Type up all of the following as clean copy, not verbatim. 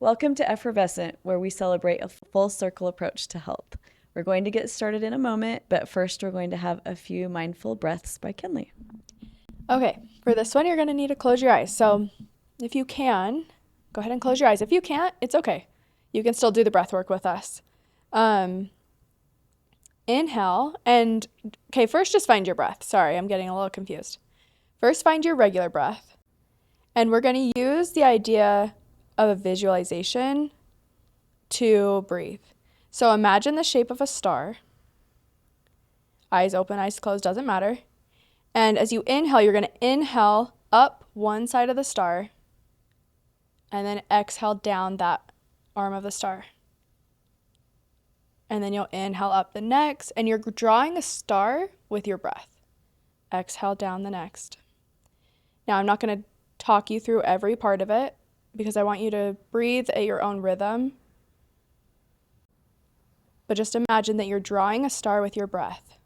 Welcome to Effervescent, where we celebrate a full circle approach to health. We're going to get started in a moment, but first we're going to have a few mindful breaths by Kinley. Okay, for this one, you're going to need to close your eyes. So if you can, go ahead and close your eyes. If you can't, it's okay. You can still do the breath work with us. Inhale, and okay, first just find your breath. Sorry, I'm getting a little confused. First, find your regular breath. And we're going to use the idea of a visualization to breathe. So imagine the shape of a star. Eyes open, eyes closed, doesn't matter. And as you inhale, you're going to inhale up one side of the star and then exhale down that arm of the star. And then you'll inhale up the next, and you're drawing a star with your breath. Exhale down the next. Now, I'm not going to talk you through every part of it because I want you to breathe at your own rhythm. But just imagine that you're drawing a star with your breath.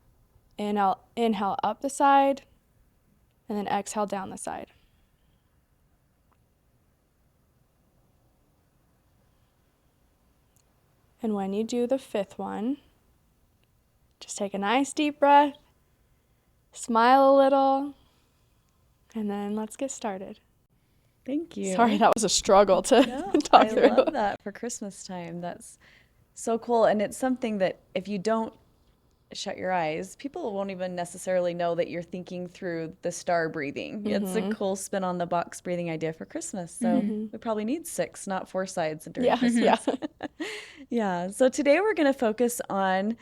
Inhale up the side, and then exhale down the side. And when you do the fifth one, just take a nice deep breath, smile a little, and then let's get started. Thank you. Sorry, that was a struggle to talk through. I love that for Christmas time. That's so cool. And it's something that if you don't shut your eyes, people won't even necessarily know that you're thinking through the star breathing. Mm-hmm. It's a cool spin on the box breathing idea for Christmas. So we probably need 6, not 4 sides during Christmas. Yeah. So today we're going to focus on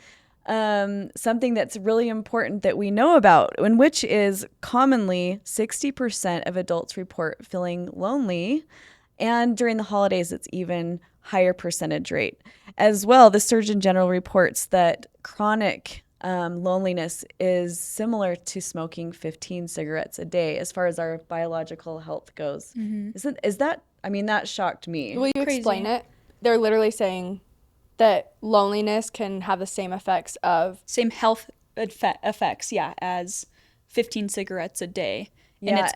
something that's really important that we know about, and which is commonly 60% of adults report feeling lonely. And during the holidays, it's even higher percentage rate. As well, the Surgeon General reports that chronic loneliness is similar to smoking 15 cigarettes a day as far as our biological health goes. That shocked me. Will you explain it? They're literally saying that loneliness can have the same effects of... Same health effects, as 15 cigarettes a day. Yeah. And it's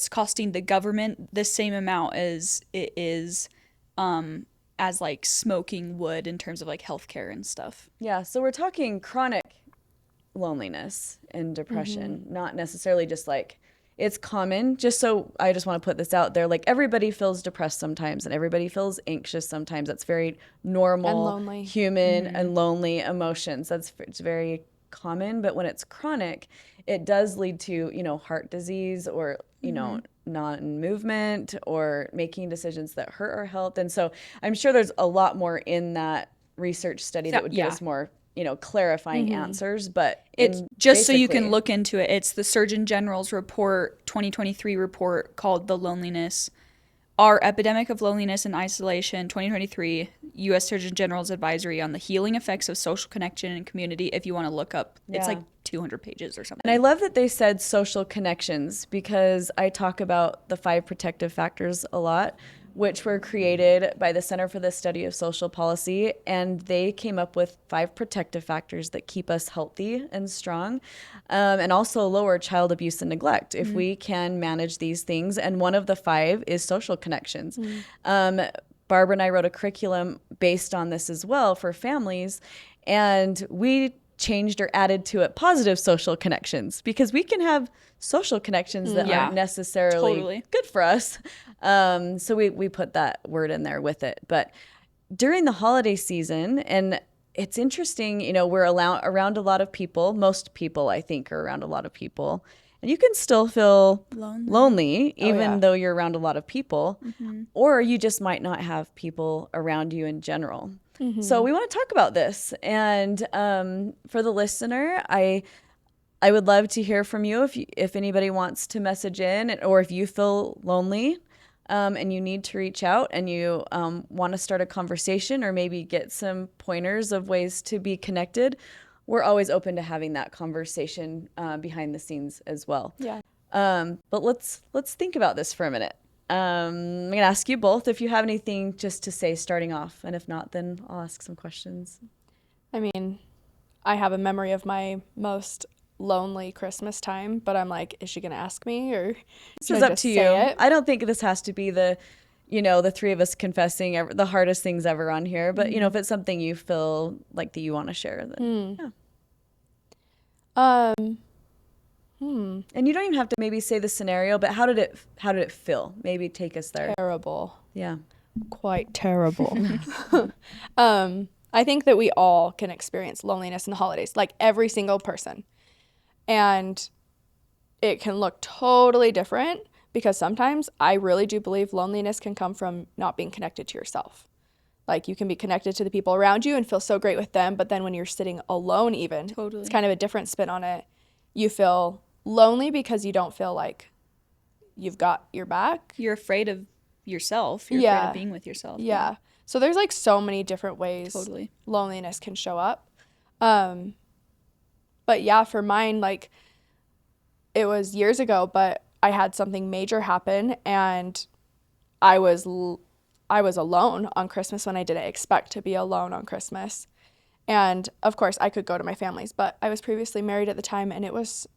costing the government the same amount as it is as like smoking would in terms of like healthcare and stuff. Yeah, so we're talking chronic loneliness and depression, not necessarily just like it's common. Just so I just want to put this out there, like everybody feels depressed sometimes and everybody feels anxious sometimes. That's very normal, and lonely. Human and lonely emotions. It's very common, but when it's chronic, it does lead to, heart disease or, non-movement or making decisions that hurt our health. And so I'm sure there's a lot more in that research study that would give us more, clarifying answers. But it's just so you can look into it. It's the Surgeon General's report, 2023 report called The Loneliness. Our Epidemic of Loneliness and Isolation, 2023, U.S. Surgeon General's Advisory on the Healing Effects of Social Connection and Community, if you want to look up. It's like 200 pages or something. And I love that they said social connections because I talk about the 5 protective factors a lot, which were created by the Center for the Study of Social Policy, and they came up with 5 protective factors that keep us healthy and strong, and also lower child abuse and neglect if we can manage these things. And one of the 5 is social connections. Barbara and I wrote a curriculum based on this as well for families, and we changed or added to it positive social connections because we can have social connections that aren't necessarily good for us. So we put that word in there with it. But during the holiday season, and it's interesting, we're around a lot of people. Most people, I think, are around a lot of people. And you can still feel lonely even though you're around a lot of people. Or you just might not have people around you in general. So we want to talk about this. And for the listener, I would love to hear from you if anybody wants to message in, or if you feel lonely and you need to reach out and you want to start a conversation or maybe get some pointers of ways to be connected. We're always open to having that conversation behind the scenes as well. Yeah. But let's think about this for a minute. I'm going to ask you both if you have anything just to say starting off. And if not, then I'll ask some questions. I mean, I have a memory of my most lonely Christmas time, but I'm like, is she going to ask me or this is up to you? I don't think this has to be the three of us confessing the hardest things ever on here. But, if it's something you feel like that you want to share, then yeah. And you don't even have to maybe say the scenario, but how did it feel? Maybe take us there. Terrible. Yeah. Quite terrible. I think that we all can experience loneliness in the holidays, like every single person. And it can look totally different because sometimes I really do believe loneliness can come from not being connected to yourself. Like you can be connected to the people around you and feel so great with them, but then when you're sitting alone even, it's kind of a different spin on it. You feel lonely because you don't feel like you've got your back. You're afraid of yourself. You're afraid of being with yourself. Yeah. So there's like so many different ways loneliness can show up. But yeah, for mine, like it was years ago, but I had something major happen and I was alone on Christmas when I didn't expect to be alone on Christmas. And of course I could go to my family's, but I was previously married at the time, and it was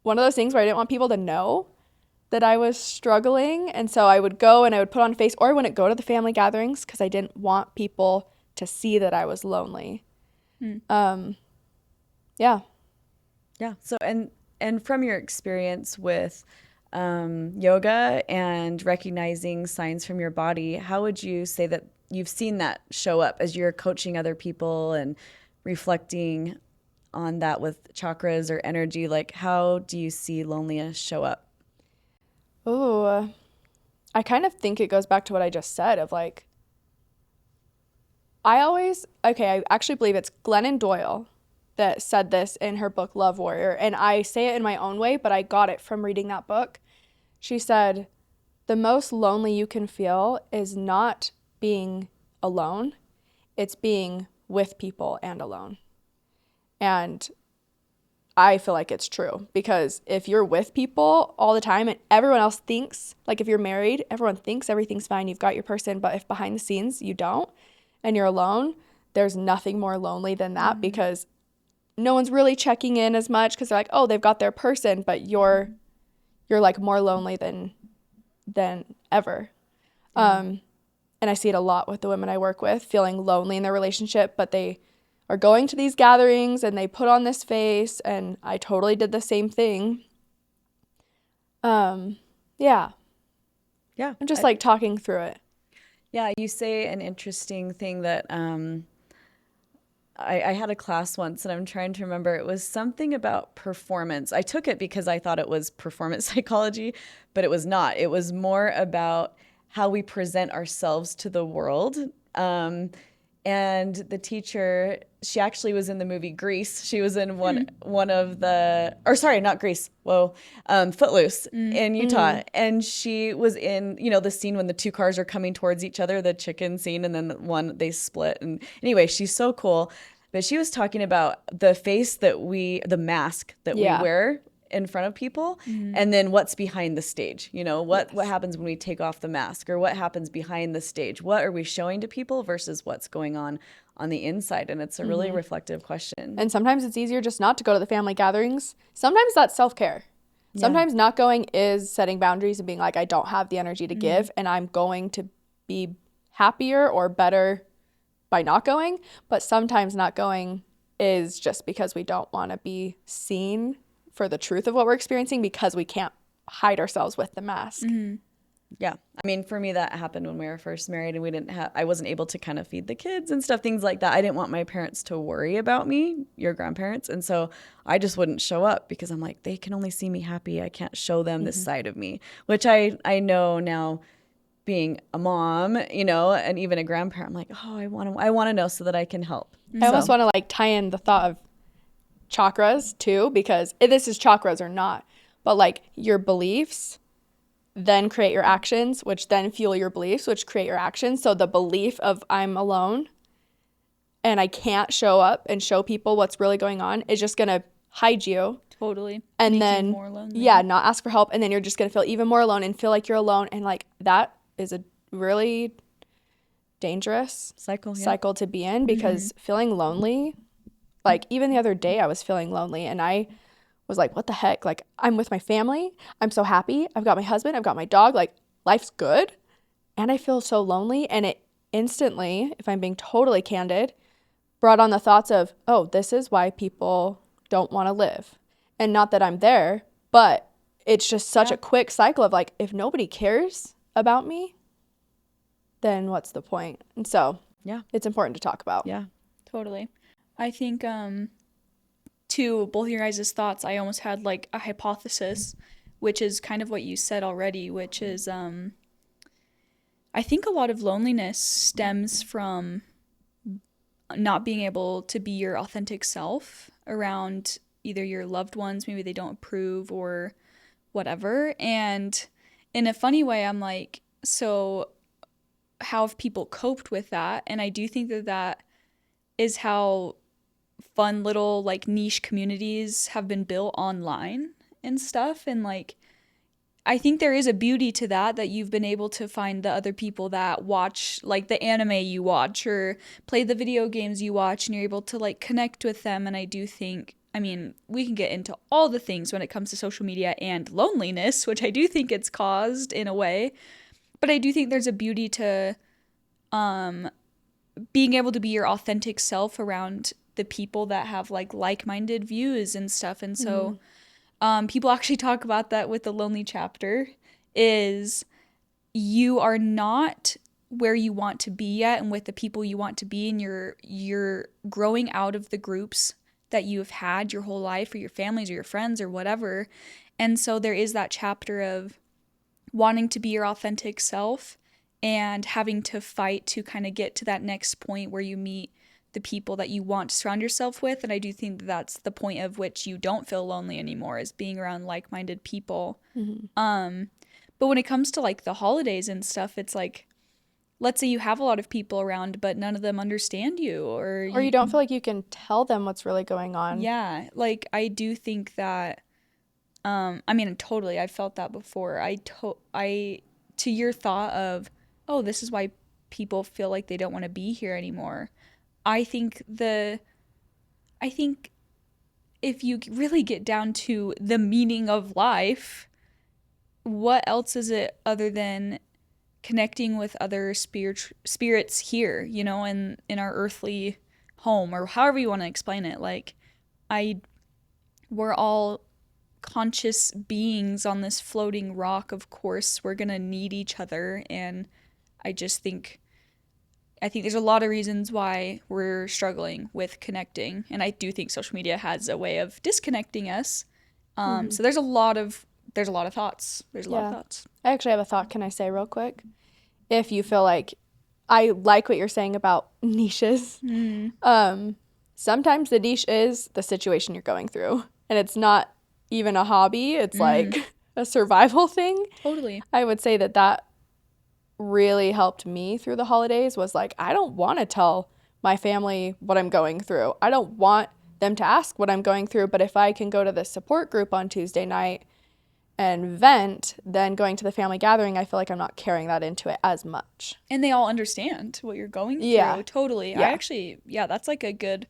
one of those things where I didn't want people to know that I was struggling. And so I would go and I would put on a face, or I wouldn't go to the family gatherings because I didn't want people to see that I was lonely. Yeah. So, and from your experience with yoga and recognizing signs from your body, how would you say that you've seen that show up as you're coaching other people and reflecting on that with chakras or energy? Like, how do you see loneliness show up? Oh, I kind of think it goes back to what I just said of like, I actually believe it's Glennon Doyle that said this in her book, Love Warrior. And I say it in my own way, but I got it from reading that book. She said, the most lonely you can feel is not being alone. It's being with people and alone. And I feel like it's true, because if you're with people all the time and everyone else thinks, like if you're married, everyone thinks everything's fine, you've got your person, but if behind the scenes you don't and you're alone, there's nothing more lonely than that, because no one's really checking in as much because they're like, oh, they've got their person, but you're like more lonely than ever. And I see it a lot with the women I work with, feeling lonely in their relationship, but they are going to these gatherings and they put on this face, and I totally did the same thing. Yeah. I'm just like talking through it. Yeah, you say an interesting thing that I had a class once, and I'm trying to remember. It was something about performance. I took it because I thought it was performance psychology, but it was not. It was more about how we present ourselves to the world. And the teacher, she actually was in the movie Grease. She was in one of the, or sorry, not Grease. Footloose in Utah. And she was in, the scene when the two cars are coming towards each other, the chicken scene, and then they split. And anyway, she's so cool. But she was talking about the face the mask that we wear in front of people, and then what's behind the stage. What happens when we take off the mask, or what happens behind the stage? What are we showing to people versus what's going on the inside? And it's a really reflective question. And sometimes it's easier just not to go to the family gatherings. Sometimes that's self-care. Sometimes not going is setting boundaries and being like, I don't have the energy to give, and I'm going to be happier or better by not going. But sometimes not going is just because we don't want to be seen for the truth of what we're experiencing, because we can't hide ourselves with the mask. Yeah. I mean, for me, that happened when we were first married, and I wasn't able to kind of feed the kids and stuff, things like that. I didn't want my parents to worry about me, your grandparents. And so I just wouldn't show up, because I'm like, they can only see me happy. I can't show them this side of me, which I know now, being a mom, and even a grandparent, I'm like, oh, I want to know so that I can help. I almost want to like tie in the thought of chakras too, because this is chakras or not, but like your beliefs then create your actions, which then fuel your beliefs, which create your actions. So the belief of I'm alone and I can't show up and show people what's really going on is just going to hide you. Totally. And Make then, you more lonely. not ask for help. And then you're just going to feel even more alone and feel like you're alone. And like that is a really dangerous cycle to be in, because feeling lonely, like even the other day I was feeling lonely and I was like, what the heck? Like I'm with my family. I'm so happy. I've got my husband. I've got my dog. Like life's good. and I feel so lonely. And it instantly, if I'm being totally candid, brought on the thoughts of, oh, this is why people don't want to live. And not that I'm there, but it's just such a quick cycle of like, if nobody cares about me, then what's the point? And so it's important to talk about. Yeah. Totally. I think to both your guys' thoughts, I almost had like a hypothesis, which is kind of what you said already, which is I think a lot of loneliness stems from not being able to be your authentic self around either your loved ones, maybe they don't approve or whatever. And in a funny way, I'm like, so how have people coped with that? And I do think that that is how fun little like niche communities have been built online and stuff. And like, I think there is a beauty to that you've been able to find the other people that watch like the anime you watch or play the video games you watch, and you're able to like connect with them. And I do think, I mean, we can get into all the things when it comes to social media and loneliness, which I do think it's caused in a way, but I do think there's a beauty to being able to be your authentic self around the people that have like-minded views and stuff. And so people actually talk about that with the lonely chapter, is you are not where you want to be yet and with the people you want to be, and you're growing out of the groups that you've had your whole life, or your families or your friends or whatever. And so there is that chapter of wanting to be your authentic self and having to fight to kind of get to that next point where you meet the people that you want to surround yourself with. And I do think that that's the point of which you don't feel lonely anymore, is being around like-minded people. But when it comes to like the holidays and stuff, it's like, let's say you have a lot of people around, but none of them understand you, or you don't feel like you can tell them what's really going on. Yeah, like I do think that I mean, totally, I've felt that before. To your thought of, oh, this is why people feel like they don't want to be here anymore. I think if you really get down to the meaning of life, what else is it other than connecting with other spirits here, you know, in our earthly home, or however you want to explain it. Like, we're all conscious beings on this floating rock. Of course, we're gonna need each other, and I think there's a lot of reasons why we're struggling with connecting, and I do think social media has a way of disconnecting us. So there's a lot of thoughts. I actually have a thought. Can I say real quick? If you feel like, I like what you're saying about niches. Sometimes the niche is the situation you're going through, and it's not even a hobby. It's like a survival thing. Totally. I would say that really helped me through the holidays, was like, I don't want to tell my family what I'm going through. I don't want them to ask what I'm going through, but if I can go to the support group on Tuesday night and vent, then going to the family gathering, I feel like I'm not carrying that into it as much. And they all understand what you're going through. Yeah. Totally. Yeah. I actually, that's like a good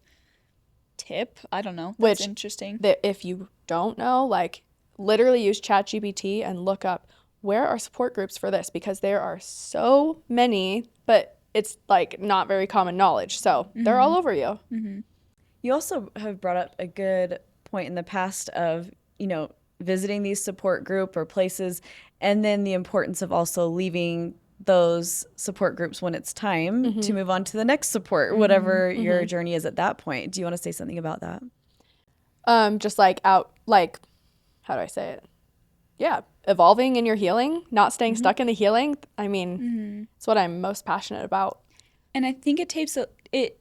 tip. I don't know. That's interesting. If you don't know, like, literally use ChatGPT and look up, where are support groups for this? Because there are so many, but it's like not very common knowledge. So they're all over you. You also have brought up a good point in the past of, you know, visiting these support group or places, and then the importance of also leaving those support groups when it's time to move on to the next support, whatever your journey is at that point. Do you want to say something about that? Just like how do I say it? Yeah, evolving in your healing, not staying stuck in the healing. I mean, it's what I'm most passionate about. And I think it takes it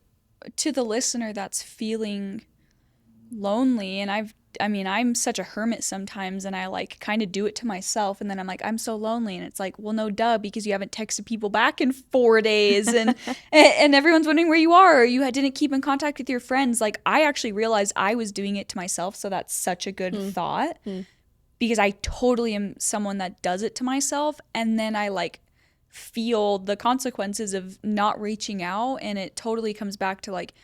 to the listener that's feeling lonely. And I'm such a hermit sometimes, and I like kind of do it to myself, and then I'm like, I'm so lonely, and it's like, well, no, duh, because you haven't texted people back in 4 days, and and everyone's wondering where you are, or you didn't keep in contact with your friends. Like, I actually realized I was doing it to myself, so that's such a good thought, because I totally am someone that does it to myself, and then I like feel the consequences of not reaching out, and it totally comes back to like,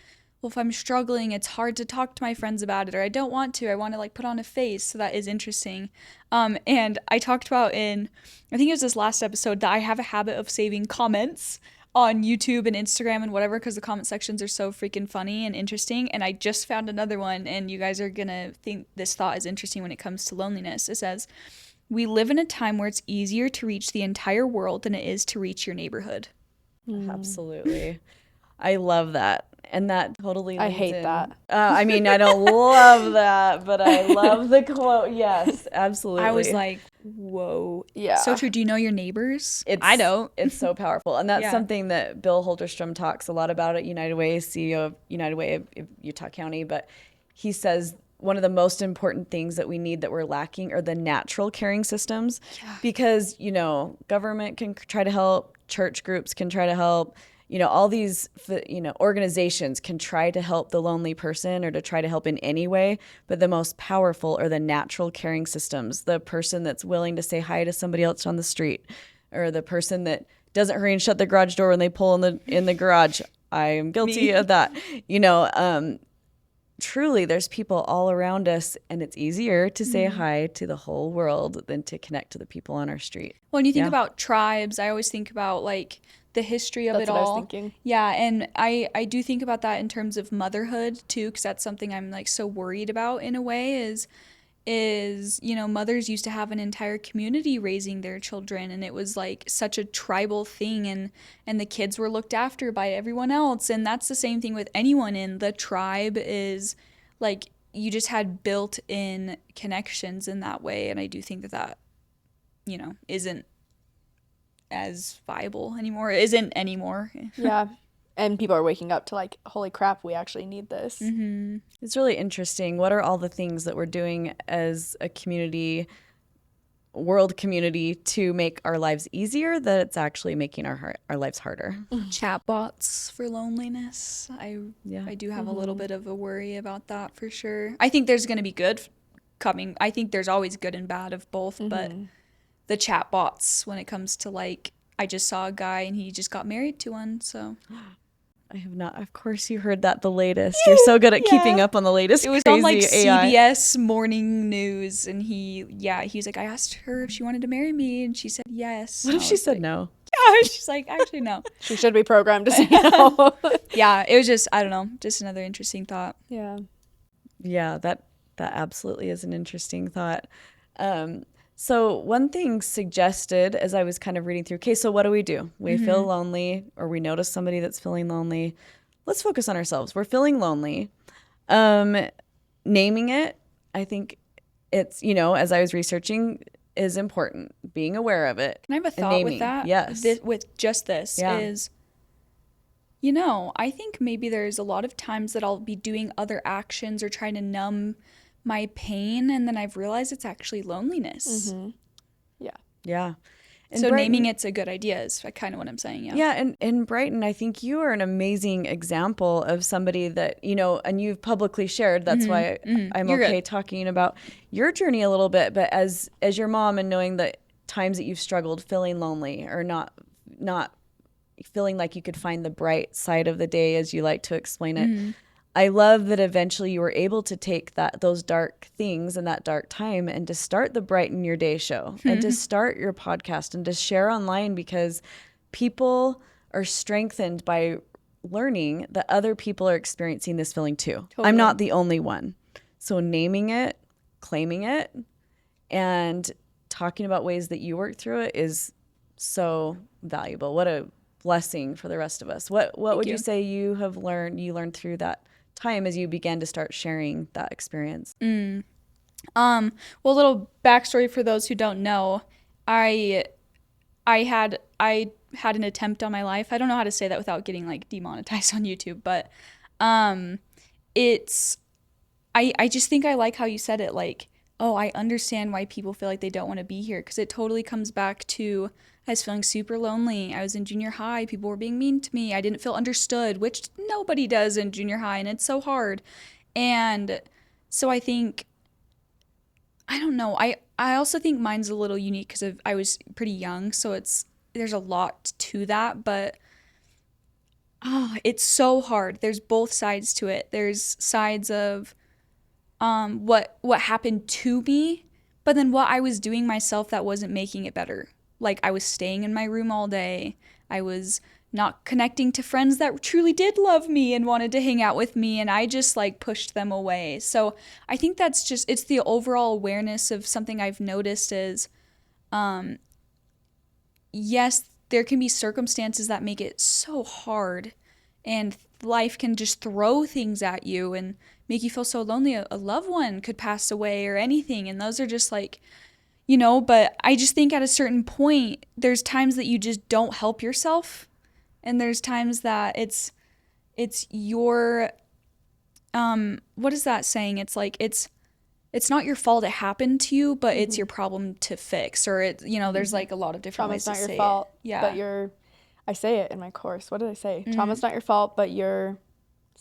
well, if I'm struggling, it's hard to talk to my friends about it, or I don't want to. I want to like put on a face. So that is interesting. And I talked about I think it was this last episode, that I have a habit of saving comments on YouTube and Instagram and whatever, because the comment sections are so freaking funny and interesting. And I just found another one, and you guys are gonna think this thought is interesting when it comes to loneliness. It says, we live in a time where it's easier to reach the entire world than it is to reach your neighborhood. Absolutely. I love that. And that totally I leads hate in. that. I mean, I don't love that, but I love the quote. Yes, absolutely. I was like, whoa. Yeah. So true. Do you know your neighbors? I don't. It's so powerful. And that's Yeah. something that Bill Holterstrom talks a lot about at United Way, CEO of United Way of Utah County. But he says one of the most important things that we need, that we're lacking, are the natural caring systems. Yeah. Because, government can try to help, church groups can try to help, all these, organizations can try to help the lonely person or to try to help in any way. But the most powerful are the natural caring systems. The person that's willing to say hi to somebody else on the street, or the person that doesn't hurry and shut the garage door when they pull in the garage. I am guilty of that. Truly, there's people all around us, and it's easier to say hi to the whole world than to connect to the people on our street. Well, when you think about tribes, I always think about like the history of That's it what all. I was thinking. Yeah, and I do think about that in terms of motherhood too, because that's something I'm like so worried about in a way. Is mothers used to have an entire community raising their children, and it was like such a tribal thing, and the kids were looked after by everyone else. And that's the same thing with anyone in the tribe, is like you just had built-in connections in that way. And I do think that isn't as viable anymore. Yeah. And people are waking up to like, holy crap, we actually need this. Mm-hmm. It's really interesting. What are all the things that we're doing as a community, world community, to make our lives easier, that it's actually making our lives harder? Chatbots for loneliness. I do have a little bit of a worry about that for sure. I think there's going to be good coming. I think there's always good and bad of both, but the chatbots, when it comes to like, I just saw a guy and he just got married to one, so. I have not. Of course, you heard that the latest. You're so good at keeping up on the latest. It was crazy on like AI. CBS Morning News, and he was like, I asked her if she wanted to marry me, and she said yes. What if she said no? Yeah, she's like, actually no. She should be programmed to say no. Yeah, it was just, I don't know, just another interesting thought. Yeah. Yeah, that absolutely is an interesting thought. So one thing suggested as I was kind of reading through, okay, so what do? We feel lonely, or we notice somebody that's feeling lonely. Let's focus on ourselves. We're feeling lonely. Naming it, I think it's, as I was researching, is important. Being aware of it. Can I have a thought with that? Yes. With just this is, I think maybe there's a lot of times that I'll be doing other actions or trying to numb my pain, and then I've realized it's actually loneliness. Yeah. And so Brighton, naming it's a good idea is kind of what I'm saying. Yeah. And in Brighton, I think you are an amazing example of somebody that, and you've publicly shared. That's why I'm You're okay good. talking about your journey a little bit. But as your mom, and knowing the times that you've struggled feeling lonely, or not feeling like you could find the bright side of the day, as you like to explain it. I love that eventually you were able to take those dark things and that dark time, and to start the Brighten Your Day show, and to start your podcast, and to share online, because people are strengthened by learning that other people are experiencing this feeling too. Totally. I'm not the only one. So naming it, claiming it, and talking about ways that you work through it is so valuable. What a blessing for the rest of us. What would you say you learned through that time as you began to start sharing that experience? Well, a little backstory for those who don't know. I had an attempt on my life. I don't know how to say that without getting like demonetized on YouTube, but I just think I like how you said it, like, oh, I understand why people feel like they don't want to be here, because it totally comes back to, I was feeling super lonely. I was in junior high. People were being mean to me. I didn't feel understood, which nobody does in junior high, and it's so hard. And so I think, I don't know. I also think mine's a little unique because I was pretty young, so there's a lot to that. But it's so hard. There's both sides to it. There's sides of what happened to me, but then what I was doing myself that wasn't making it better. Like, I was staying in my room all day. I was not connecting to friends that truly did love me and wanted to hang out with me, and I just like pushed them away. So I think that's just, it's the overall awareness of something I've noticed is, yes, there can be circumstances that make it so hard, and life can just throw things at you and make you feel so lonely. A loved one could pass away or anything, and those are just like, but I just think at a certain point, there's times that you just don't help yourself, and there's times that it's your, what is that saying? It's like, it's not your fault it happened to you, but it's your problem to fix, or there's like a lot of different ways to say it. Trauma's not your fault, yeah. But I say it in my course. What did I say? Trauma's not your fault, but you're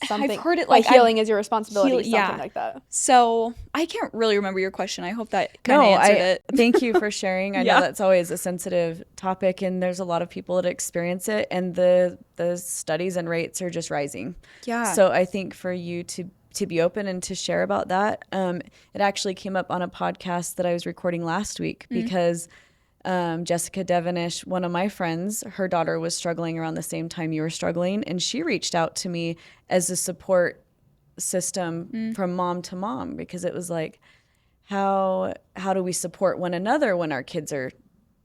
something. I've heard it like healing is your responsibility, something like that. So I can't really remember your question. I hope that kind of answered it. Thank you for sharing. I know that's always a sensitive topic, and there's a lot of people that experience it, and the studies and rates are just rising. Yeah. So I think for you to be open and to share about that, it actually came up on a podcast that I was recording last week because Jessica Devonish, one of my friends, her daughter was struggling around the same time you were struggling, and she reached out to me as a support system from mom to mom, because it was like, how do we support one another when our kids are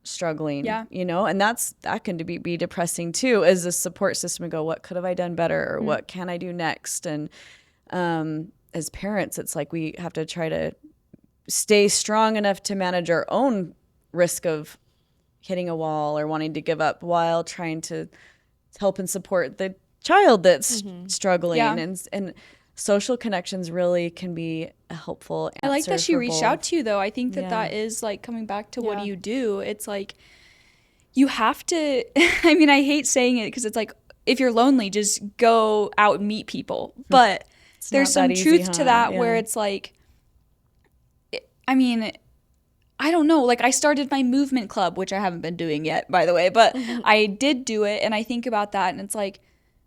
struggling? Yeah. And that can be depressing too, as a support system, and go, what could have I done better, or what can I do next? And as parents, it's like we have to try to stay strong enough to manage our own risk of hitting a wall or wanting to give up, while trying to help and support the child that's struggling. And social connections really can be a helpful answer. I like that she reached both. out to you, though. I think that is like coming back to what do you do? It's like you have to, I mean, I hate saying it because it's like, if you're lonely, just go out and meet people. But there's some truth to that where it's like, I mean, I don't know. Like, I started my movement club, which I haven't been doing yet, by the way, but I did do it, and I think about that, and it's like,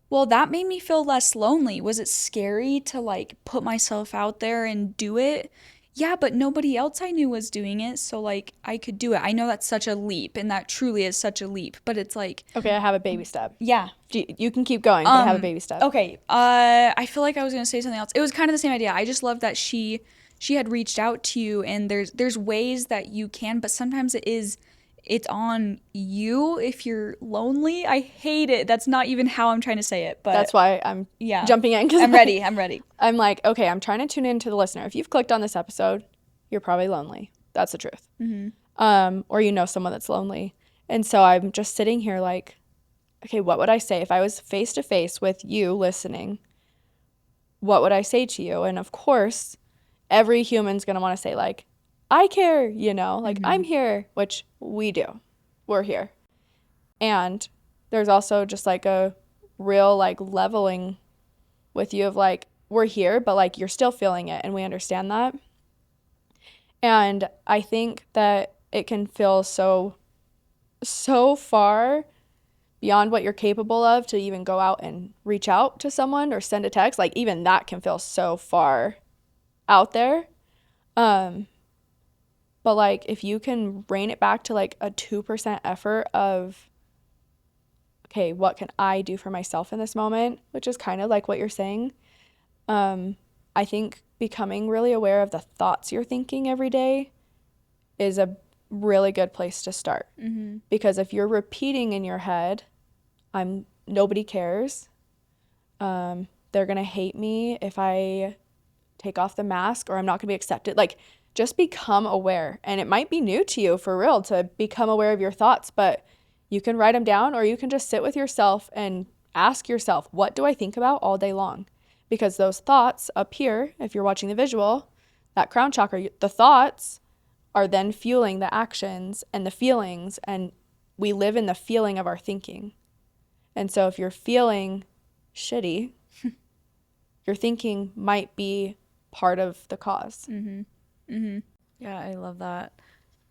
well, that made me feel less lonely. Was it scary to like put myself out there and do it? Yeah, but nobody else I knew was doing it, so like I could do it. I know that's such a leap, and that truly is such a leap, but it's like, Okay, I have a baby step. yeah. You can keep going, but I have a baby step. Okay, I feel like I was gonna say something else. It was kind of the same idea. I just love that she had reached out to you, and there's ways that you can, but sometimes it's on you if you're lonely. I hate it. That's not even how I'm trying to say it, but that's why I'm jumping in. I'm ready. I'm like, okay, I'm trying to tune into the listener. If you've clicked on this episode, you're probably lonely. That's the truth. Or someone that's lonely. And so I'm just sitting here like, okay, what would I say if I was face to face with you listening? What would I say to you? And of course, every human's going to want to say like, I care, like I'm here, which we do. We're here. And there's also just like a real like leveling with you of like, we're here, but like you're still feeling it, and we understand that. And I think that it can feel so far beyond what you're capable of to even go out and reach out to someone or send a text. Like even that can feel so far out there. But like if you can rein it back to like a 2% effort of, okay, what can I do for myself in this moment, which is kind of like what you're saying. I think becoming really aware of the thoughts you're thinking every day is a really good place to start. Because if you're repeating in your head, nobody cares, they're gonna hate me if I take off the mask, or I'm not gonna be accepted. Like, just become aware. And it might be new to you for real to become aware of your thoughts, but you can write them down, or you can just sit with yourself and ask yourself, what do I think about all day long? Because those thoughts up here, if you're watching the visual, that crown chakra, the thoughts are then fueling the actions and the feelings, and we live in the feeling of our thinking. And so if you're feeling shitty, your thinking might be part of the cause. Yeah, I love that.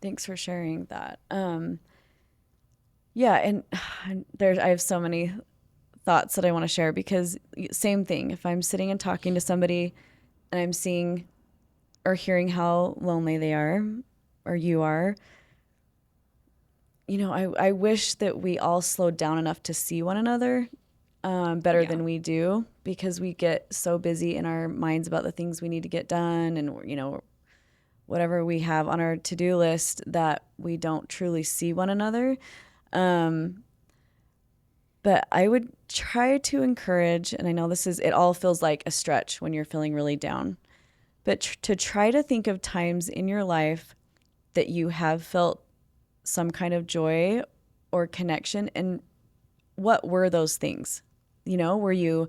Thanks for sharing that. Yeah, and I have so many thoughts that I want to share, because same thing. If I'm sitting and talking to somebody and I'm seeing or hearing how lonely they are or you are, you know, I wish that we all slowed down enough to see one another better than we do, because we get so busy in our minds about the things we need to get done and, you know, whatever we have on our to-do list, that we don't truly see one another. But I would try to encourage, and I know it all feels like a stretch when you're feeling really down, but to try to think of times in your life that you have felt some kind of joy or connection, and what were those things? You know, were you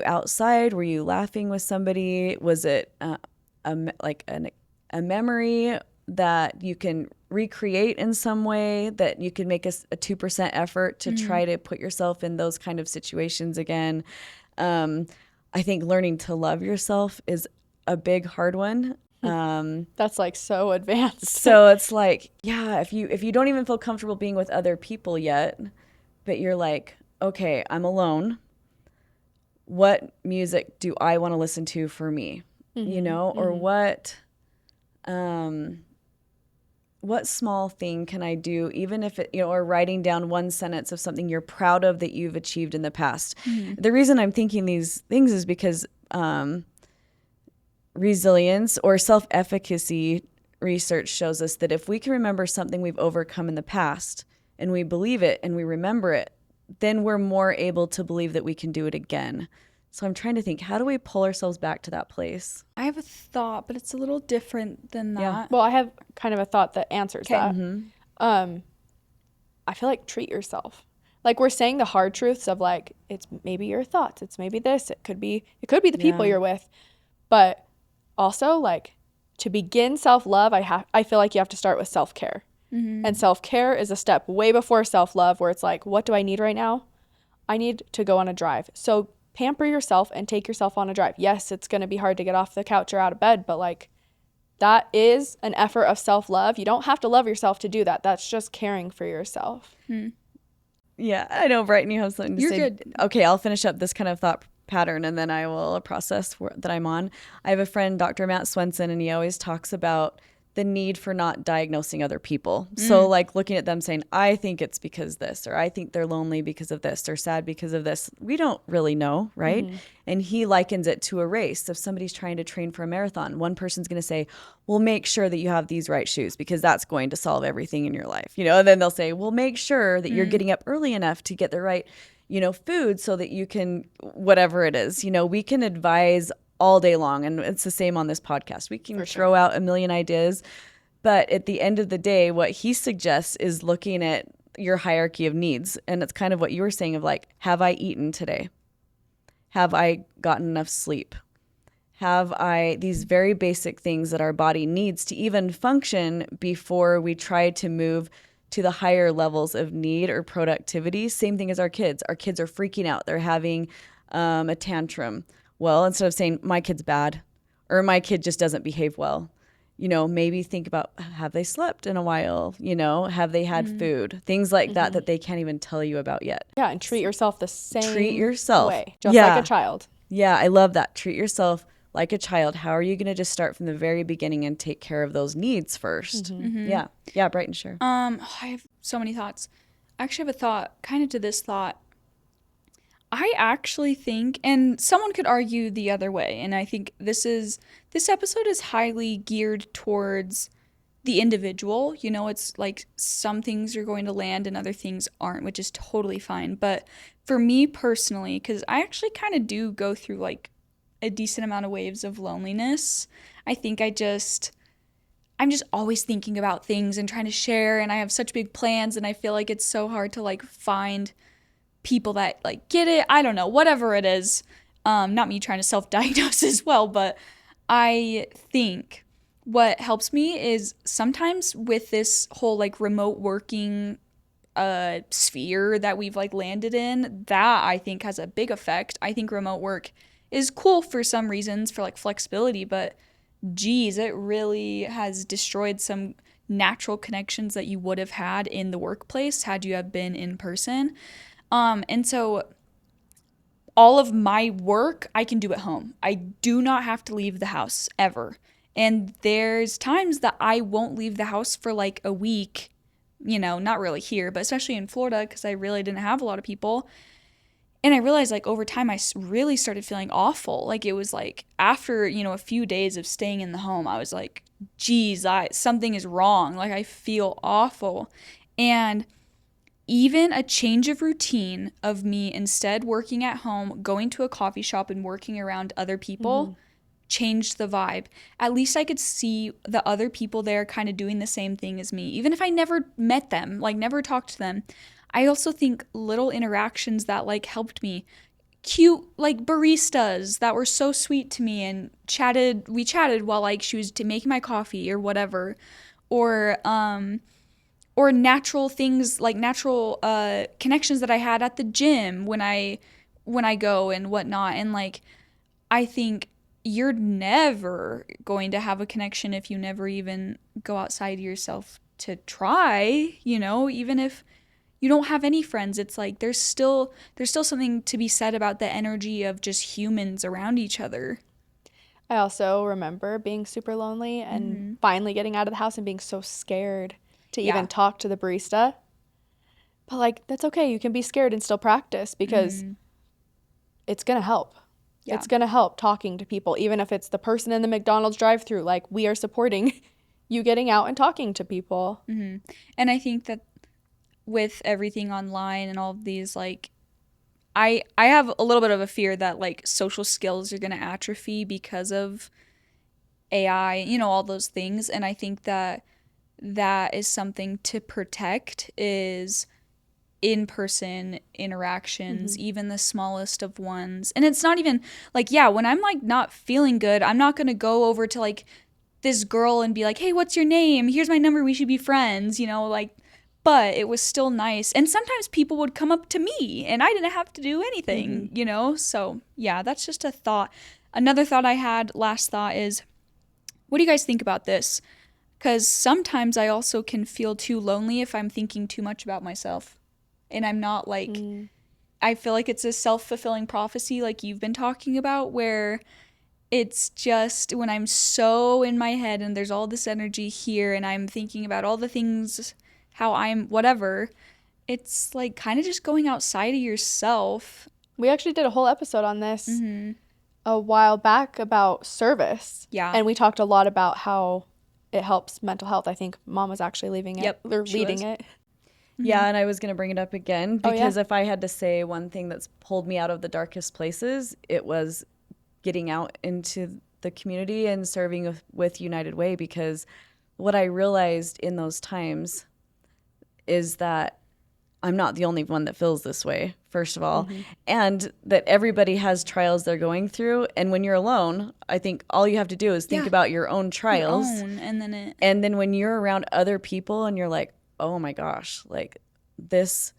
outside? Were you laughing with somebody? Was it a memory that you can recreate in some way, that you can make a 2% effort to try to put yourself in those kind of situations again? I think learning to love yourself is a big, hard one. That's like so advanced. So it's like, yeah, if you don't even feel comfortable being with other people yet, but you're like, okay, I'm alone. What music do I want to listen to for me? You know, or what small thing can I do, even if it, you know, or writing down one sentence of something you're proud of that you've achieved in the past. The reason I'm thinking these things is because resilience or self-efficacy research shows us that if we can remember something we've overcome in the past and we believe it and we remember it, then we're more able to believe that we can do it again. So I'm trying to think, how do we pull ourselves back to that place? I have a thought, but it's a little different than that. Yeah. Well, I have kind of a thought that answers that. Mm-hmm. I feel like treat yourself. Like, we're saying the hard truths of, like, it's maybe your thoughts, it's maybe this, it could be the people you're with, but also, like, to begin self-love, I feel like you have to start with self-care. And self-care is a step way before self-love, where it's like, what do I need right now? I need to go on a drive. So pamper yourself and take yourself on a drive. Yes, it's going to be hard to get off the couch or out of bed, but, like, that is an effort of self-love. You don't have to love yourself to do that. That's just caring for yourself. Yeah, I know, Brighton, you have something to You're say. good. Okay, I'll finish up this kind of thought pattern and then I will process that I'm on. I have a friend, Dr. Matt Swenson, and he always talks about the need for not diagnosing other people. So, like, looking at them saying, I think it's because this, or I think they're lonely because of this, or sad because of this. We don't really know, right? And he likens it to a race. If somebody's trying to train for a marathon, one person's going to say, well, make sure that you have these right shoes because that's going to solve everything in your life. You know, and then they'll say, well, make sure that you're getting up early enough to get the right, you know, food so that you can, whatever it is, you know, we can advise all day long. And it's the same on this podcast. We can throw out a million ideas. But at the end of the day, what he suggests is looking at your hierarchy of needs. And it's kind of what you were saying of, like, have I eaten today? Have I gotten enough sleep? Have I these very basic things that our body needs to even function before we try to move to the higher levels of need or productivity? Same thing as our kids. Our kids are freaking out. They're having a tantrum. Well, instead of saying my kid's bad or my kid just doesn't behave well, you know, maybe think about, have they slept in a while? You know, have they had food? Things like that they can't even tell you about yet. Yeah, and treat yourself the same way, just Yeah. like a child. Yeah, I love that. Treat yourself like a child. How are you going to just start from the very beginning and take care of those needs first? Yeah. Yeah, Brighton, sure. I have so many thoughts. I actually have a thought kind of to this thought. I actually think, and someone could argue the other way, and I think this episode is highly geared towards the individual. You know, it's like some things are going to land and other things aren't, which is totally fine. But for me personally, because I actually kind of do go through, like, a decent amount of waves of loneliness, I think I'm just always thinking about things and trying to share, and I have such big plans, and I feel like it's so hard to, like, find people that, like, get it. I don't know, whatever it is. Not me trying to self-diagnose as well, but I think what helps me is sometimes with this whole, like, remote working sphere that we've, like, landed in, that I think has a big effect. I think remote work is cool for some reasons, for, like, flexibility, but geez, it really has destroyed some natural connections that you would have had in the workplace had you have been in person. And so all of my work I can do at home. I do not have to leave the house ever. And there's times that I won't leave the house for like a week, you know, not really here, but especially in Florida because I really didn't have a lot of people. And I realized like over time I really started feeling awful. Like it was like after, you know, a few days of staying in the home, I was like, geez, something is wrong. Like I feel awful. And even a change of routine of me instead working at home, going to a coffee shop and working around other people changed the vibe. At least I could see the other people there kind of doing the same thing as me. Even if I never met them, like never talked to them, I also think little interactions that like helped me. Cute like baristas that were so sweet to me and we chatted while like she was making my coffee or whatever. Or natural things like natural connections that I had at the gym when I go and whatnot. And like I think you're never going to have a connection if you never even go outside yourself to try, you know, even if you don't have any friends. It's like there's still something to be said about the energy of just humans around each other. I also remember being super lonely and finally getting out of the house and being so scared to even talk to the barista. But like that's okay. You can be scared and still practice because it's going to help. Yeah. It's going to help talking to people, even if it's the person in the McDonald's drive-thru. Like we are supporting you getting out and talking to people. And I think that with everything online and all of these, like I have a little bit of a fear that like social skills are going to atrophy because of AI, you know, all those things. And I think that is something to protect is in-person interactions, even the smallest of ones. And it's not even like, yeah, when I'm like not feeling good, I'm not going to go over to like this girl and be like, hey, what's your name? Here's my number. We should be friends, you know, like, but it was still nice. And sometimes people would come up to me and I didn't have to do anything, you know? So yeah, that's just a thought. Another thought I had, last thought is, what do you guys think about this? Because sometimes I also can feel too lonely if I'm thinking too much about myself. And I'm not like, I feel like it's a self-fulfilling prophecy like you've been talking about, where it's just when I'm so in my head and there's all this energy here and I'm thinking about all the things, how I'm whatever, it's like kind of just going outside of yourself. We actually did a whole episode on this a while back about service. Yeah. And we talked a lot about how it helps mental health. I think Mom was actually leading it. Yeah, and I was going to bring it up again because if I had to say one thing that's pulled me out of the darkest places, it was getting out into the community and serving with United Way, because what I realized in those times is that I'm not the only one that feels this way, first of all, and that everybody has trials they're going through. And when you're alone, I think all you have to do is think about your own trials. And then when you're around other people and you're like, oh my gosh, like this.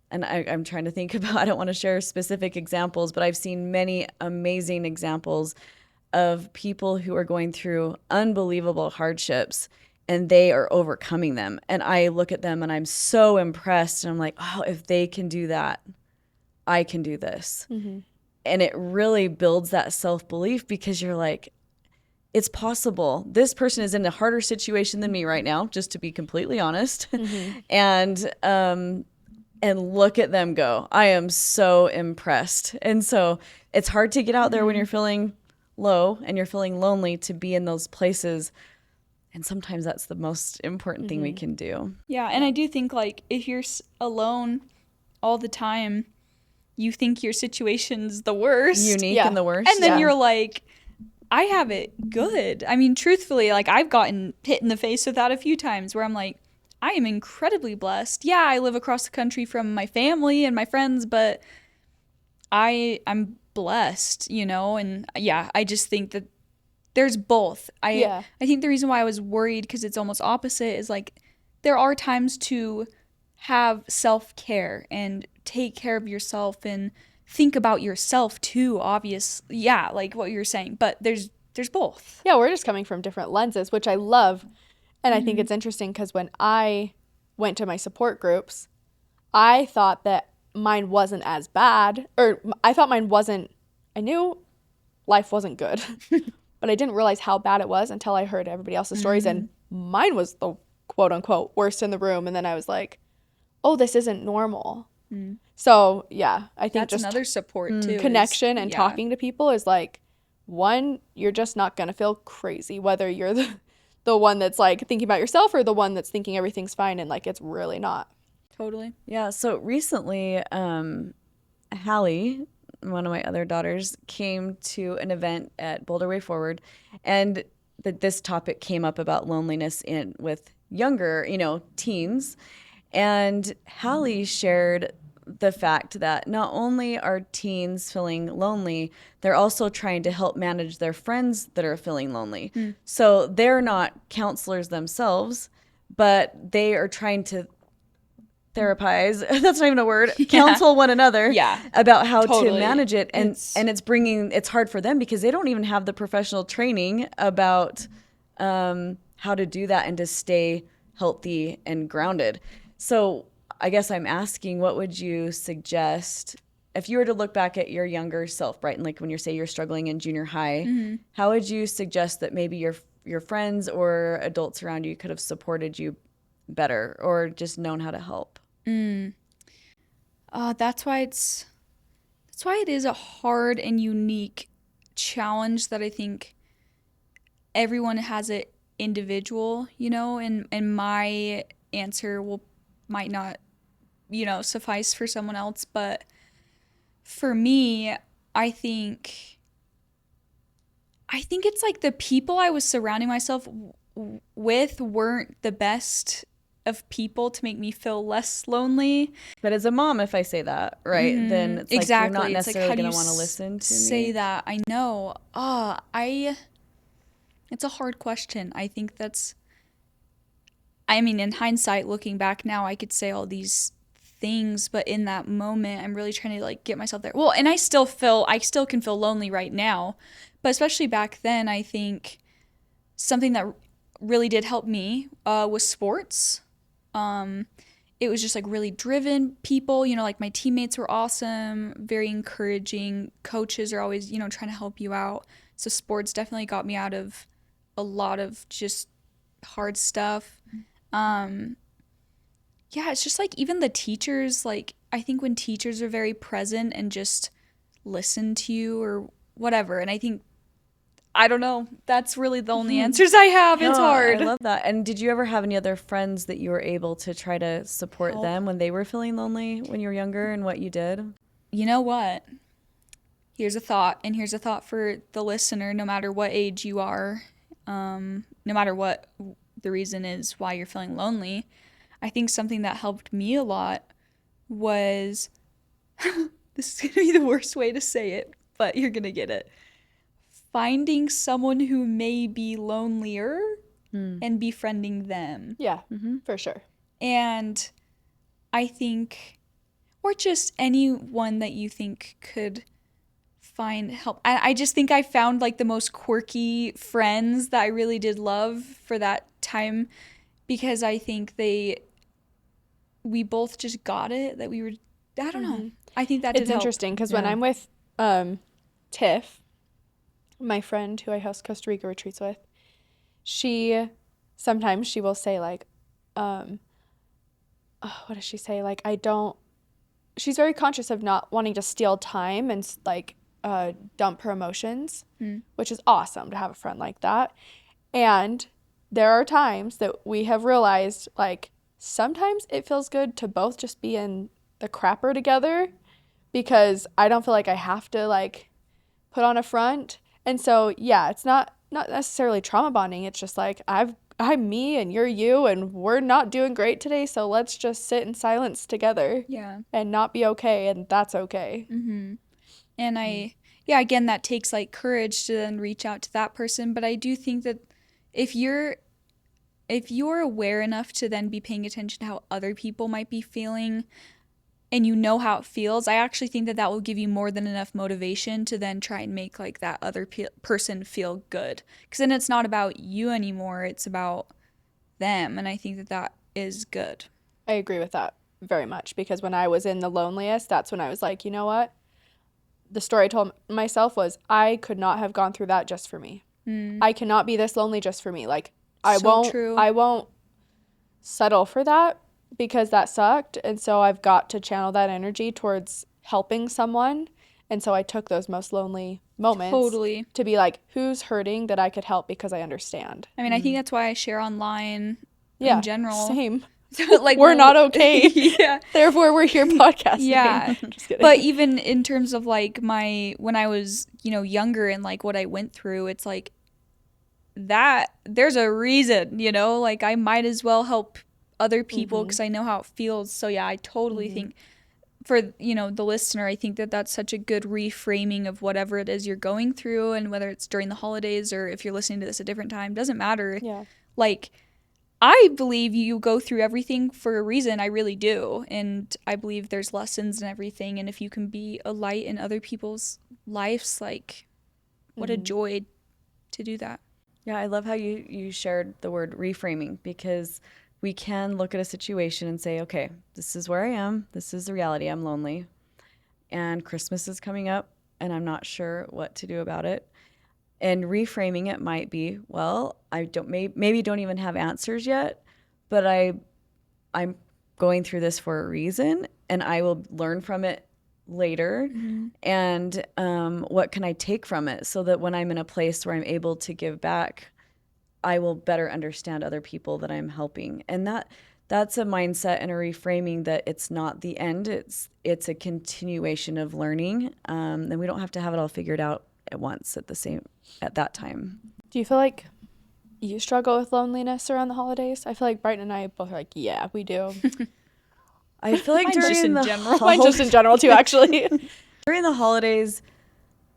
And I'm trying to think about, I don't want to share specific examples, but I've seen many amazing examples of people who are going through unbelievable hardships and they are overcoming them. And I look at them and I'm so impressed. And I'm like, oh, if they can do that, I can do this. And it really builds that self-belief because you're like, it's possible. This person is in a harder situation than me right now, just to be completely honest. And look at them go. I am so impressed. And so it's hard to get out there when you're feeling low and you're feeling lonely, to be in those places. And sometimes that's the most important thing we can do. Yeah, and I do think, like, if you're alone all the time, you think your situation's the worst. Unique and the worst. And then you're like, I have it good. I mean, truthfully, like, I've gotten hit in the face with that a few times where I'm like, I am incredibly blessed. Yeah, I live across the country from my family and my friends, but I'm blessed, you know? And, yeah, I just think that there's both. I think the reason why I was worried, because it's almost opposite, is like there are times to have self-care and take care of yourself and think about yourself too, obviously. Yeah, like what you were saying. But there's both. Yeah, we're just coming from different lenses, which I love. And I think it's interesting because when I went to my support groups, I thought that mine wasn't as bad, or I thought mine wasn't, I knew life wasn't good, but I didn't realize how bad it was until I heard everybody else's stories, and mine was the quote unquote worst in the room. And then I was like, oh, this isn't normal. So yeah, I think That's just another support too. connection and talking to people is like, one, you're just not gonna feel crazy, whether you're the one that's like thinking about yourself or the one that's thinking everything's fine and like it's really not. Totally. Yeah, so recently, Hallie, one of my other daughters, came to an event at Boulder Way Forward, and this topic came up about loneliness with younger, teens. And Hallie shared the fact that not only are teens feeling lonely, they're also trying to help manage their friends that are feeling lonely. So they're not counselors themselves, but they are trying to therapize, that's not even a word, counsel one another about how to manage it. And it's hard for them because they don't even have the professional training about how to do that and to stay healthy and grounded. So I guess I'm asking, what would you suggest if you were to look back at your younger self, Brighton, like when you're struggling in junior high, how would you suggest that maybe your friends or adults around you could have supported you better or just known how to help? That's why it is a hard and unique challenge that I think everyone has it individual, and my answer might not, suffice for someone else. But for me, I think it's like the people I was surrounding myself with weren't the best of people to make me feel less lonely. But as a mom, if I say that, right, then it's like you're not necessarily going to want to listen to me. Say that. I know. It's a hard question. I think in hindsight, looking back now, I could say all these things, but in that moment, I'm really trying to like get myself there. Well, and I still can feel lonely right now, but especially back then, I think something that really did help me was sports. It was just like really driven people, like my teammates were awesome, very encouraging. Coaches are always, trying to help you out. So sports definitely got me out of a lot of just hard stuff. It's just like even the teachers, like I think when teachers are very present and just listen to you or whatever, and I don't know, that's really the only answers I have. It's hard. I love that. And did you ever have any other friends that you were able to try to support them when they were feeling lonely when you were younger, and what you did? You know what? Here's a thought, and here's a thought for the listener, no matter what age you are, no matter what the reason is why you're feeling lonely. I think something that helped me a lot was, this is going to be the worst way to say it, but you're going to get it. Finding someone who may be lonelier and befriending them. Yeah, for sure. And I think, or just anyone that you think could find help. I just think I found like the most quirky friends that I really did love for that time, because I think we both just got it, that we were, I don't know. I think that it's interesting because when I'm with Tiff, my friend who I host Costa Rica retreats with, sometimes she will say like, what does she say? Like, she's very conscious of not wanting to steal time and like dump her emotions, which is awesome to have a friend like that. And there are times that we have realized like sometimes it feels good to both just be in the crapper together, because I don't feel like I have to like put on a front. And so, yeah, it's not necessarily trauma bonding. It's just like I'm me and you're you, and we're not doing great today, so let's just sit in silence together. Yeah. And not be okay, and that's okay. And again, that takes like courage to then reach out to that person. But I do think that if you're aware enough to then be paying attention to how other people might be feeling, and you know how it feels, I actually think that will give you more than enough motivation to then try and make like that other person feel good. Because then it's not about you anymore, it's about them. And I think that is good. I agree with that very much, because when I was in the loneliest, that's when I was like, you know what? The story I told myself was, I could not have gone through that just for me. I cannot be this lonely just for me. Like, I won't settle for that, because that sucked. And so I've got to channel that energy towards helping someone. And so I took those most lonely moments to be like, who's hurting that I could help because I understand. I mean, I think that's why I share online in general. Same. Like, we're not okay. Yeah. Therefore, we're here podcasting. Yeah. Just kidding. But even in terms of like when I was, younger and like what I went through, it's like that there's a reason, like I might as well help other people because I know how it feels. So yeah, I totally think for, the listener, I think that that's such a good reframing of whatever it is you're going through, and whether it's during the holidays or if you're listening to this at a different time, doesn't matter. Yeah. Like, I believe you go through everything for a reason. I really do. And I believe there's lessons and everything. And if you can be a light in other people's lives, like, what a joy to do that. Yeah, I love how you shared the word reframing, because we can look at a situation and say, okay, this is where I am. This is the reality. I'm lonely. And Christmas is coming up, and I'm not sure what to do about it. And reframing it might be, well, I maybe don't even have answers yet, but I'm going through this for a reason, and I will learn from it later. And what can I take from it, so that when I'm in a place where I'm able to give back, I will better understand other people that I'm helping. And that's a mindset and a reframing that it's not the end. It's a continuation of learning. And we don't have to have it all figured out at once at that time. Do you feel like you struggle with loneliness around the holidays? I feel like Brighton and I both are like, yeah, we do. I feel like Mine's just in general. Mine's just in general too, actually. During the holidays,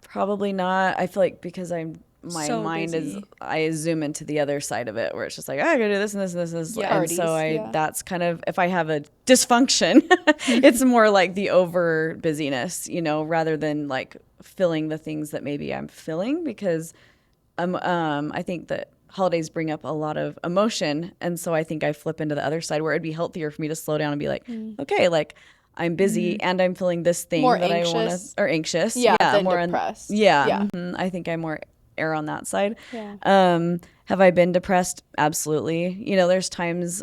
probably not. I feel like because my So mind busy. I zoom into the other side of it, where it's just like, I gotta do this and this and this and this. Yeah. And so Parties, that's kind of, if I have a dysfunction, it's more like the over busyness, rather than like filling the things that maybe I'm feeling, because I think that holidays bring up a lot of emotion. And so I think I flip into the other side, where it'd be healthier for me to slow down and be like, okay, like I'm busy and I'm feeling this thing More that anxious. I want to, or anxious. Than more depressed. I think I'm more err on that side. Have I been depressed? Absolutely. There's times,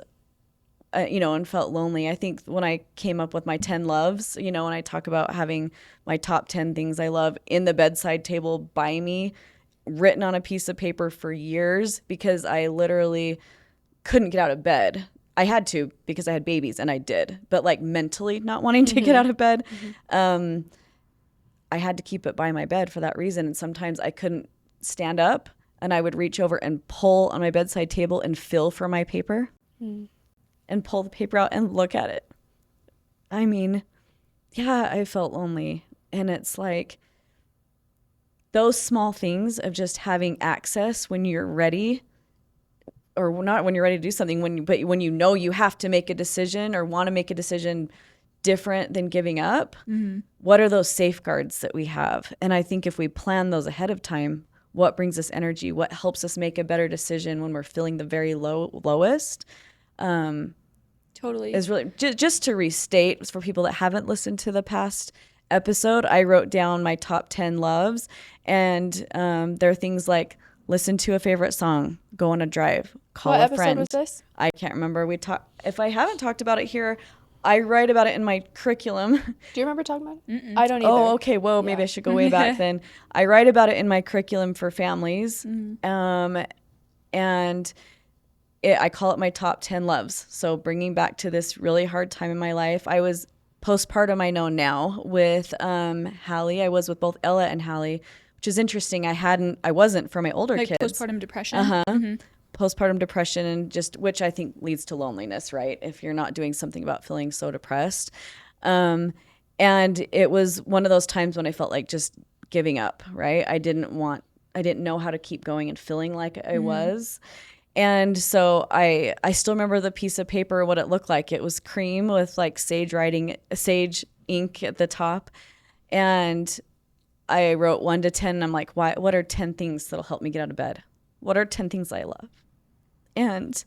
and felt lonely. I think when I came up with my 10 loves, when I talk about having my top 10 things I love in the bedside table by me, written on a piece of paper for years, because I literally couldn't get out of bed. I had to, because I had babies, and I did, but like mentally not wanting to get out of bed. I had to keep it by my bed for that reason. And sometimes I couldn't stand up, and I would reach over and pull on my bedside table and feel for my paper and pull the paper out and look at it. I mean, yeah, I felt lonely. And it's like those small things of just having access when you're ready, or not when you're ready to do something, but when you have to make a decision or want to make a decision different than giving up, what are those safeguards that we have? And I think if we plan those ahead of time, what brings us energy, what helps us make a better decision when we're feeling the very lowest, Totally. is really, just to restate for people that haven't listened to the past episode, I wrote down my top 10 loves, and there are things like listen to a favorite song, go on a drive, call What a friend. episode was this? I can't remember. If I haven't talked about it here, I write about it in my curriculum. Do you remember talking about it? I don't either. Oh, okay. Whoa, maybe I should go way back then. I write about it in my curriculum for families. And I call it my top 10 loves. So bringing back to this really hard time in my life, I was postpartum, I know now, with Hallie. I was with both Ella and Hallie, which is interesting. I wasn't for my older Like kids. postpartum depression. Postpartum depression, and which I think leads to loneliness, right? If you're not doing something about feeling so depressed. And it was one of those times when I felt like just giving up, right? I didn't know how to keep going and feeling like I was. And so I still remember the piece of paper, what it looked like. It was cream with like sage ink at the top. And I wrote 1 to 10. And I'm like, what are 10 things that'll help me get out of bed? What are 10 things I love? And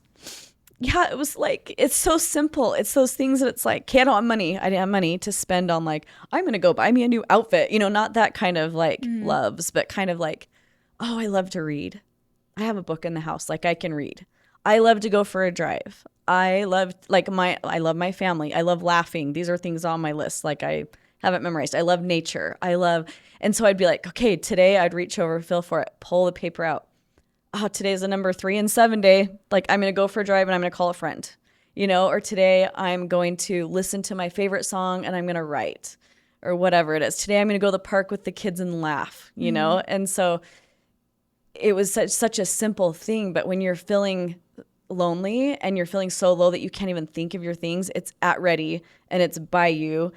yeah, it was like, it's so simple. It's those things that it's like, okay, I don't have money. I didn't have money to spend on like, I'm going to go buy me a new outfit. You know, not that kind of like loves, but kind of like, oh, I love to read. I have a book in the house. Like I can read. I love to go for a drive. I love my family. I love laughing. These are things on my list. Like I haven't memorized. I love nature. And so I'd be like, okay, today I'd reach over, feel for it, pull the paper out. Oh, today's a number 3 and 7 day. Like I'm going to go for a drive and I'm going to call a friend, you know, or today I'm going to listen to my favorite song and I'm going to write or whatever it is. Today I'm going to go to the park with the kids and laugh, you know? And so it was such a simple thing. But when you're feeling lonely and you're feeling so low that you can't even think of your things, it's at ready and it's by you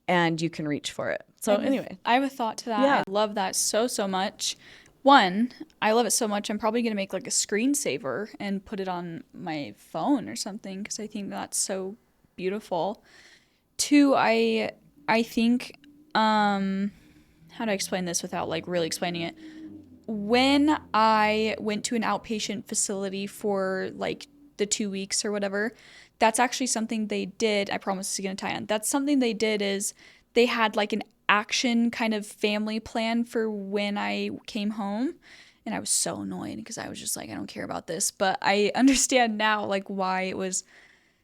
and you can reach for it. So anyway. I have a thought to that. Yeah. I love that so much. One, I love it so much, I'm probably going to make like a screensaver and put it on my phone or something because I think that's so beautiful. Two, I think, how do I explain this without like really explaining it? When I went to an outpatient facility for like the 2 weeks or whatever, that's actually something they did. I promise this is going to tie on. That's something they did is they had like an action kind of family plan for when I came home. And I was so annoyed because I was just like, I don't care about this. But I understand now like why it was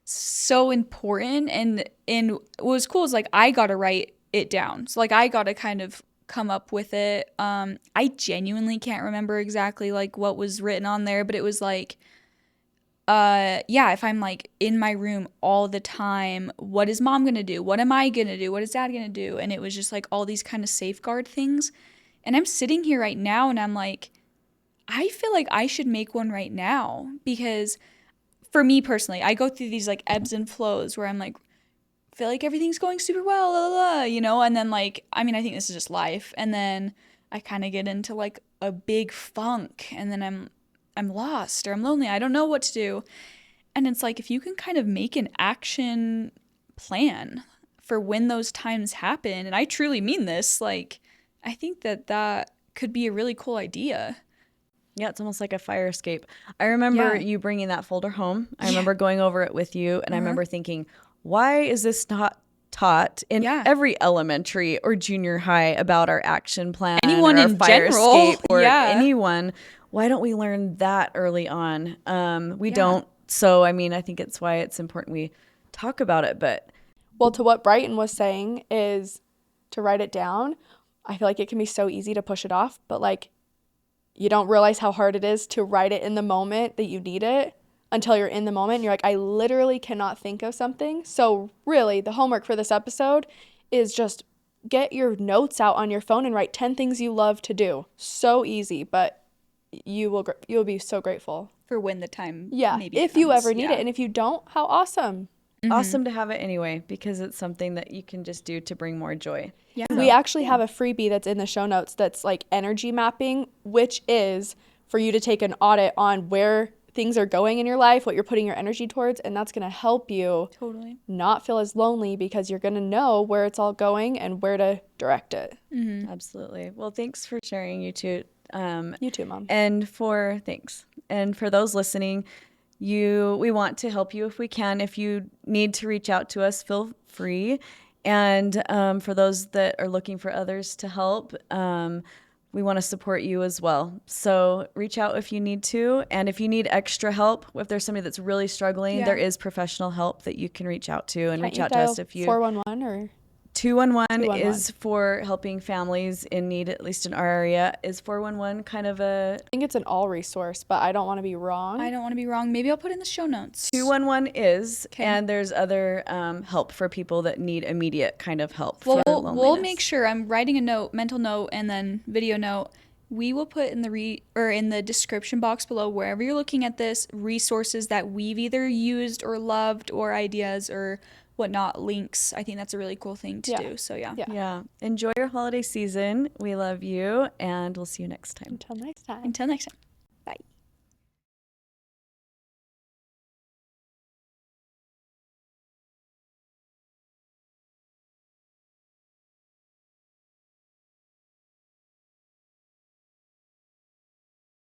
so important. And what was cool is like I got to write it down. So like I got to kind of come up with it. I genuinely can't remember exactly like what was written on there, but it was like, if I'm like in my room all the time, what is mom gonna do? What am I gonna do? What is dad gonna do? And it was just like all these kind of safeguard things. And I'm sitting here right now and I'm like, I feel like I should make one right now because for me personally, I go through these like ebbs and flows where I'm like, feel like everything's going super well, la, la, la, you know? And then like, I mean, I think this is just life. And then I kind of get into like a big funk and then I'm lost or I'm lonely. I don't know what to do. And it's like, if you can kind of make an action plan for when those times happen, and I truly mean this, like, I think that could be a really cool idea. Yeah, it's almost like a fire escape. I remember you bringing that folder home. I remember going over it with you, and I remember thinking, why is this not taught in every elementary or junior high about our action plan, anyone or our in fire general, escape, or anyone? Why don't we learn that early on? We don't. So, I mean, I think it's why it's important we talk about it. But well, to what Brighton was saying is to write it down. I feel like it can be so easy to push it off, but like you don't realize how hard it is to write it in the moment that you need it until you're in the moment. And you're like, I literally cannot think of something. So really, the homework for this episode is just get your notes out on your phone and write 10 things you love to do. So easy, but you'll be so grateful for when the time maybe if comes. You ever need it. And if you don't, how awesome. Awesome to have it anyway, because it's something that you can just do to bring more joy. Yeah. So, we actually have a freebie that's in the show notes that's like energy mapping, which is for you to take an audit on where things are going in your life, what you're putting your energy towards, and that's going to help you not feel as lonely because you're going to know where it's all going and where to direct it. Absolutely. Well, thanks for sharing, you two. You too, Mom. And for those listening, we want to help you if we can. If you need to reach out to us, feel free. And for those that are looking for others to help, we want to support you as well. So reach out if you need to. And if you need extra help, if there's somebody that's really struggling, there is professional help that you can reach out to and reach out to us if you 411 or 211 is for helping families in need, at least in our area. Is 411 kind of I think it's an all resource, but I don't want to be wrong. Maybe I'll put it in the show notes. 211 is, and there's other help for people that need immediate kind of help. Well, we'll make sure. I'm writing a note, mental note, and then video note. We will put in the description box below, wherever you're looking at this, resources that we've either used or loved, or ideas or whatnot, links. I think that's a really cool thing to do. So yeah. Enjoy your holiday season. We love you, and we'll see you next time. Until next time. Until next time.